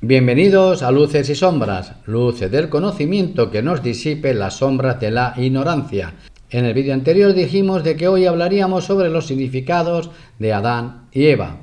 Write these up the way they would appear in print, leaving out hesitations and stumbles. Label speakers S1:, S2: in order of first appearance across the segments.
S1: Bienvenidos a Luces y Sombras, luces del conocimiento que nos disipe las sombras de la ignorancia. En el vídeo anterior dijimos de que hoy hablaríamos sobre los significados de Adán y Eva.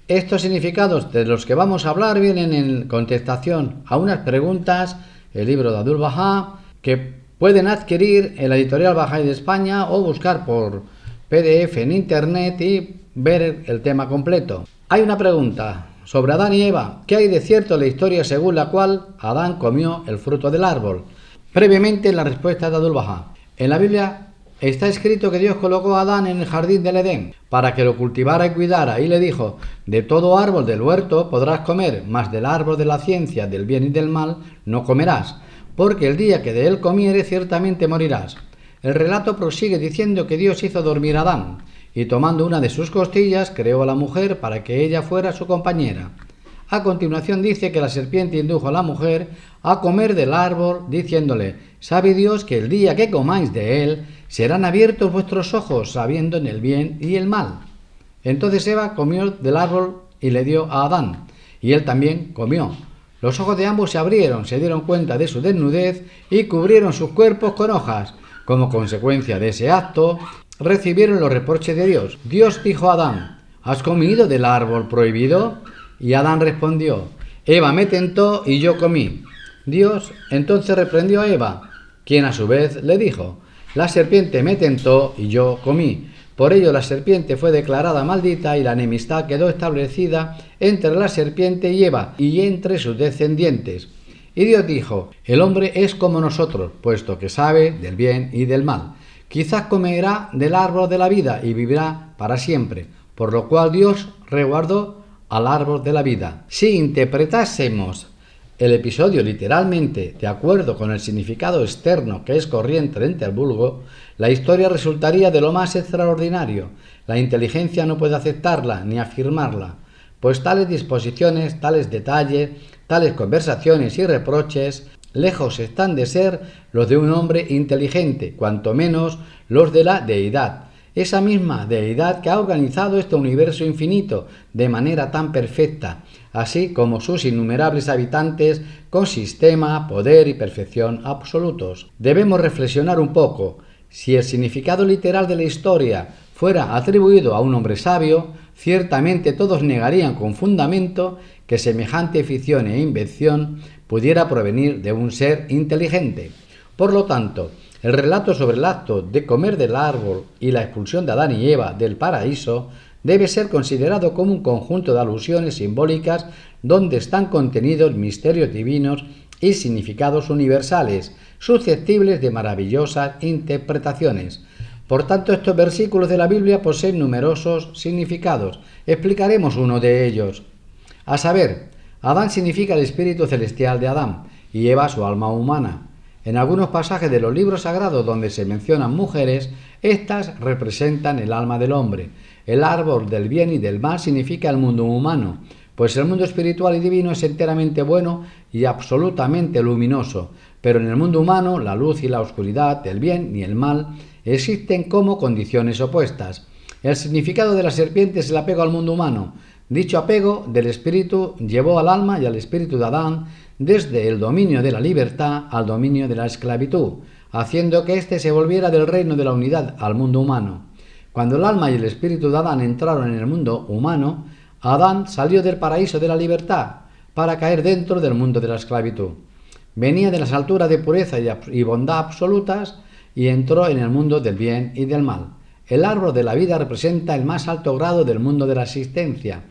S1: Estos significados de los que vamos a hablar vienen en contestación a unas preguntas, el libro de Abdul Baha, que pueden adquirir en la editorial Bahá'í de España o buscar por PDF en internet y ver el tema completo. Hay una pregunta sobre Adán y Eva. ¿Qué hay de cierto en la historia según la cual Adán comió el fruto del árbol? Previamente la respuesta de Abdul Baha. En la Biblia está escrito que Dios colocó a Adán en el jardín del Edén para que lo cultivara y cuidara, y le dijo: de todo árbol del huerto podrás comer, mas del árbol de la ciencia del bien y del mal no comerás, porque el día que de él comieres ciertamente morirás. El relato prosigue diciendo que Dios hizo dormir a Adán, y tomando una de sus costillas creó a la mujer para que ella fuera su compañera. A continuación dice que la serpiente indujo a la mujer a comer del árbol, diciéndole: sabe Dios que el día que comáis de él serán abiertos vuestros ojos, sabiendo en el bien y el mal. Entonces Eva comió del árbol y le dio a Adán, y él también comió. Los ojos de ambos se abrieron, se dieron cuenta de su desnudez y cubrieron sus cuerpos con hojas. Como consecuencia de ese acto, recibieron los reproches de Dios. Dios dijo a Adán: ¿has comido del árbol prohibido? Y Adán respondió: Eva me tentó y yo comí. Dios entonces reprendió a Eva, quien a su vez le dijo: la serpiente me tentó y yo comí. Por ello la serpiente fue declarada maldita y la enemistad quedó establecida entre la serpiente y Eva y entre sus descendientes. Y Dios dijo: el hombre es como nosotros, puesto que sabe del bien y del mal. Quizás comerá del árbol de la vida y vivirá para siempre, por lo cual Dios resguardó al árbol de la vida. Si interpretásemos el episodio literalmente, de acuerdo con el significado externo que es corriente entre el vulgo, la historia resultaría de lo más extraordinario. La inteligencia no puede aceptarla ni afirmarla, pues tales disposiciones, tales detalles, tales conversaciones y reproches, lejos están de ser los de un hombre inteligente, cuanto menos los de la deidad. Esa misma deidad que ha organizado este universo infinito de manera tan perfecta, así como sus innumerables habitantes con sistema, poder y perfección absolutos. Debemos reflexionar un poco. Si el significado literal de la historia fuera atribuido a un hombre sabio, ciertamente todos negarían con fundamento que semejante ficción e invención pudiera provenir de un ser inteligente. Por lo tanto, el relato sobre el acto de comer del árbol y la expulsión de Adán y Eva del paraíso debe ser considerado como un conjunto de alusiones simbólicas donde están contenidos misterios divinos y significados universales, susceptibles de maravillosas interpretaciones. Por tanto, estos versículos de la Biblia poseen numerosos significados. Explicaremos uno de ellos. A saber, Adán significa el espíritu celestial de Adán y Eva su alma humana. En algunos pasajes de los libros sagrados donde se mencionan mujeres, estas representan el alma del hombre. El árbol del bien y del mal significa el mundo humano, pues el mundo espiritual y divino es enteramente bueno y absolutamente luminoso, pero en el mundo humano la luz y la oscuridad, el bien y el mal, existen como condiciones opuestas. El significado de la serpiente es el apego al mundo humano. Dicho apego del espíritu llevó al alma y al espíritu de Adán desde el dominio de la libertad al dominio de la esclavitud, haciendo que éste se volviera del reino de la unidad al mundo humano. Cuando el alma y el espíritu de Adán entraron en el mundo humano, Adán salió del paraíso de la libertad para caer dentro del mundo de la esclavitud. Venía de las alturas de pureza y bondad absolutas y entró en el mundo del bien y del mal. El árbol de la vida representa el más alto grado del mundo de la existencia.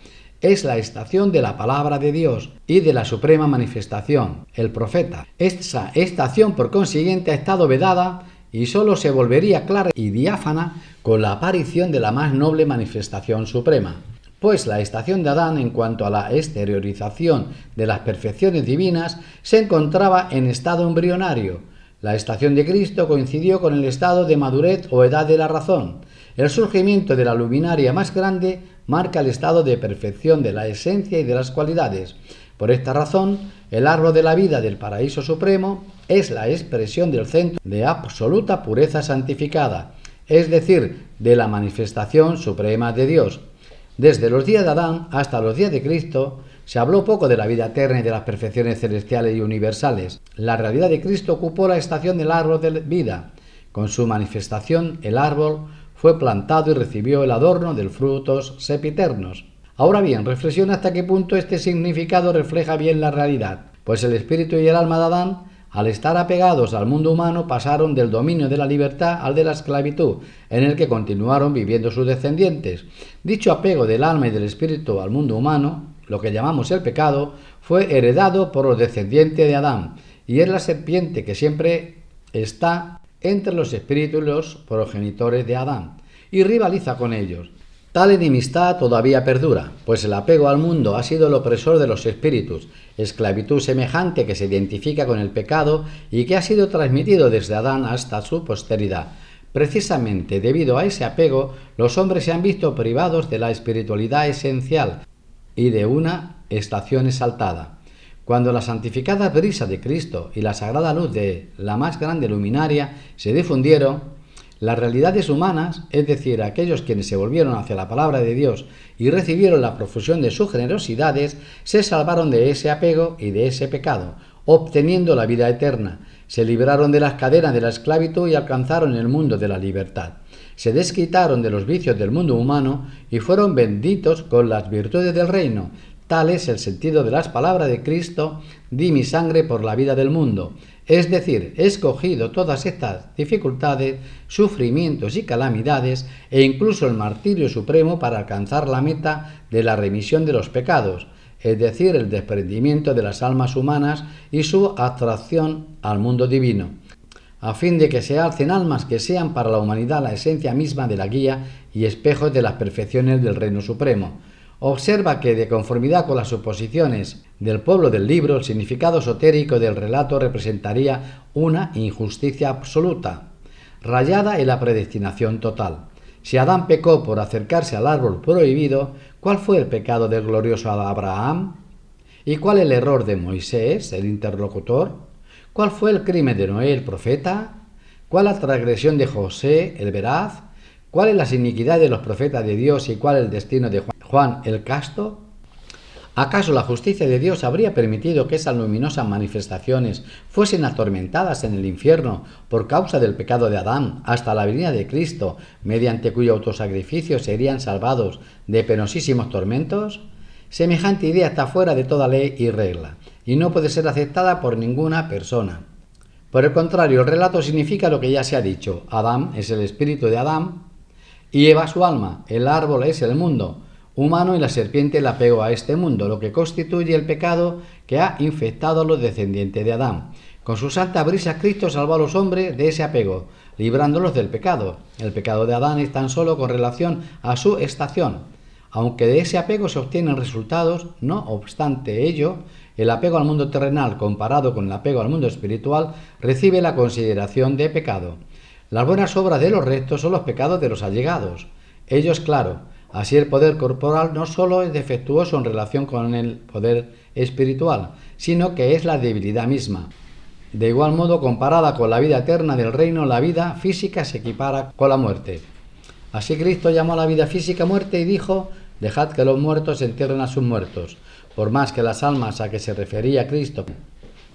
S1: Es la estación de la palabra de Dios y de la suprema manifestación, el profeta. Esta estación, por consiguiente, ha estado vedada y sólo se volvería clara y diáfana con la aparición de la más noble manifestación suprema. Pues la estación de Adán, en cuanto a la exteriorización de las perfecciones divinas, se encontraba en estado embrionario. La estación de Cristo coincidió con el estado de madurez o edad de la razón. El surgimiento de la luminaria más grande marca el estado de perfección de la esencia y de las cualidades. Por esta razón, el árbol de la vida del paraíso supremo es la expresión del centro de absoluta pureza santificada, es decir, de la manifestación suprema de Dios. Desde los días de Adán hasta los días de Cristo Se habló poco de la vida eterna y de las perfecciones celestiales y universales. La realidad de Cristo ocupó la estación del árbol de vida. Con su manifestación, el árbol fue plantado y recibió el adorno de frutos sempiternos. Ahora bien, reflexiona hasta qué punto este significado refleja bien la realidad, pues el espíritu y el alma de Adán, al estar apegados al mundo humano, pasaron del dominio de la libertad al de la esclavitud, en el que continuaron viviendo sus descendientes. Dicho apego del alma y del espíritu al mundo humano, lo que llamamos el pecado, fue heredado por los descendientes de Adán, y es la serpiente que siempre está entre los espíritus y los progenitores de Adán, y rivaliza con ellos. Tal enemistad todavía perdura, pues el apego al mundo ha sido el opresor de los espíritus, esclavitud semejante que se identifica con el pecado y que ha sido transmitido desde Adán hasta su posteridad. Precisamente debido a ese apego, los hombres se han visto privados de la espiritualidad esencial y de una estación exaltada. Cuando la santificada brisa de Cristo y la sagrada luz de la más grande luminaria se difundieron, las realidades humanas, es decir, aquellos quienes se volvieron hacia la palabra de Dios y recibieron la profusión de sus generosidades, se salvaron de ese apego y de ese pecado, obteniendo la vida eterna. Se libraron de las cadenas de la esclavitud y alcanzaron el mundo de la libertad. Se desquitaron de los vicios del mundo humano y fueron benditos con las virtudes del reino. Tal es el sentido de las palabras de Cristo: di mi sangre por la vida del mundo. Es decir, he escogido todas estas dificultades, sufrimientos y calamidades e incluso el martirio supremo para alcanzar la meta de la remisión de los pecados, es decir, el desprendimiento de las almas humanas y su atracción al mundo divino, a fin de que se alcen almas que sean para la humanidad la esencia misma de la guía y espejos de las perfecciones del reino supremo. Observa que, de conformidad con las suposiciones del pueblo del libro, el significado esotérico del relato representaría una injusticia absoluta, rayada en la predestinación total. Si Adán pecó por acercarse al árbol prohibido, ¿cuál fue el pecado del glorioso Abraham? ¿Y cuál el error de Moisés, el interlocutor? ¿Cuál fue el crimen de Noé, el profeta? ¿Cuál la transgresión de José, el veraz? ¿Cuál es la iniquidad de los profetas de Dios y cuál el destino de Juan el Casto? ¿Acaso la justicia de Dios habría permitido que esas luminosas manifestaciones fuesen atormentadas en el infierno por causa del pecado de Adán hasta la venida de Cristo, mediante cuyo autosacrificio serían salvados de penosísimos tormentos? Semejante idea está fuera de toda ley y regla, y no puede ser aceptada por ninguna persona. Por el contrario, el relato significa lo que ya se ha dicho. Adán es el espíritu de Adán y Eva su alma, el árbol es el mundo humano y la serpiente el apego a este mundo, lo que constituye el pecado que ha infectado a los descendientes de Adán. Con su santa brisa Cristo salvó a los hombres de ese apego, librándolos del pecado. El pecado de Adán es tan solo con relación a su estación. Aunque de ese apego se obtienen resultados, no obstante ello, el apego al mundo terrenal comparado con el apego al mundo espiritual recibe la consideración de pecado. Las buenas obras de los rectos son los pecados de los allegados. Ello es claro. Así el poder corporal no solo es defectuoso en relación con el poder espiritual, sino que es la debilidad misma. De igual modo, comparada con la vida eterna del reino, la vida física se equipara con la muerte. Así Cristo llamó a la vida física muerte y dijo: dejad que los muertos entierren a sus muertos. Por más que las almas a que se refería Cristo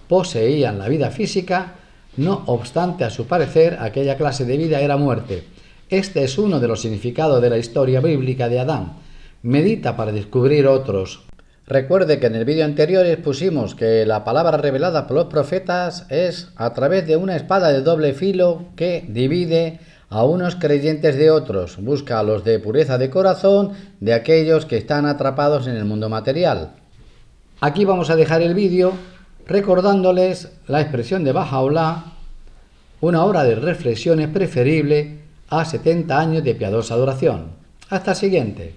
S1: poseían la vida física, no obstante, a su parecer, aquella clase de vida era muerte. Este es uno de los significados de la historia bíblica de Adán. Medita para descubrir otros. Recuerde que en el vídeo anterior expusimos que la palabra revelada por los profetas es a través de una espada de doble filo que divide a unos creyentes de otros, busca a los de pureza de corazón de aquellos que están atrapados en el mundo material. Aquí vamos a dejar el vídeo recordándoles la expresión de Bahá'u'lláh: una hora de reflexión es preferible a 70 años de piadosa adoración. Hasta el siguiente.